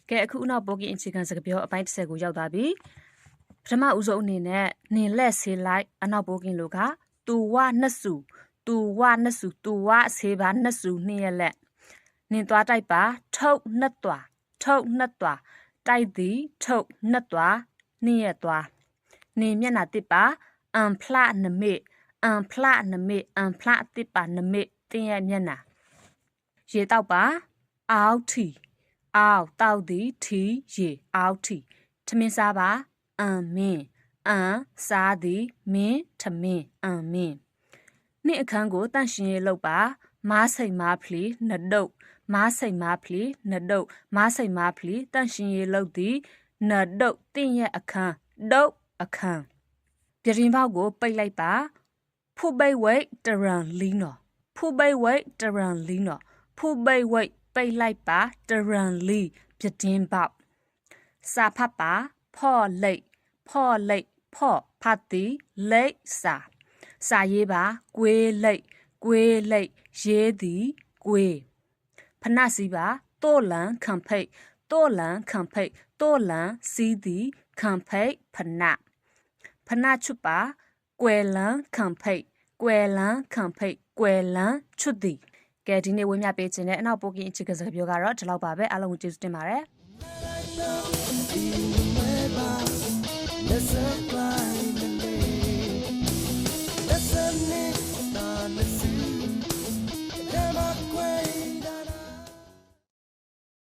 ကဲအခုနောက်ပိုကင်အခြေခံစကားပြောအပိုင်း30ကိုရောက်သွားပြီပထမဦးဆုံးအနေနဲ့နင်လက်ဆေးလိုက်အနောက်ပိုကင်လိုကတူဝနှစ်စုတူဝဆေးပါနှစ်စုနှစ်ရက်လက်နင်သွားတိုက်ပါထုတ်နှစ်သွားတိုက်သည်ထုတ်နှစ်သွားနှစ်ရက်သွားနင်မျက်နှာတစ်ပါအန်ဖလာနမေအန်ဖလာတစ်ပါနမေတင်းရဲ့မျက်နှာရေတောက်ပါအောက်ထီအောက်တောက်သည်ထီရေအောက်ထီထမင်းစားပါအန်မင်းအန်စားသည်မင်းထမင်းအန်မင်းနှစ်အခန်းကိုတန့်ရှင်ရေးလုပ်ပါမားစိမ်မားဖလီနဒုတ်မားစိမ်မားဖလီတန့်ရှင်ရေးလုပ်သည်နဒုတ်တင်းရဲ့အခန်းဒုတ်အခန်းပြရင်ပေါက်ကိုပိတ်လိုက်ပါဖူပိတ်ဝိတ်တရန်လီနော်ဖူပိတ်ဝိတ်ပိတ်လိုက်ပါတရန်လီပြတင်းပေါက်စာဖတ်ပါဖော့လိတ်ဖော့ဖတ်သည်လိတ်စာရေးပါကွေးလိတ်ရေးသည်ကွေးဖနစီပါတိုလန်ခံဖိတ်စီးသည်ခံဖိတ်ဖနချွတ်ပါကွယ်လန်ခံဖိတ်ချွတ်သည်ကဲဒီနေ့ဝေးမြပေးခြင်းနဲ့အနောက်ပိုကင်အခြေခံစကားပြောကတော့ဒီလောက်ပါပဲအားလုံးကိုကျေးဇူးတင်ပါတယ်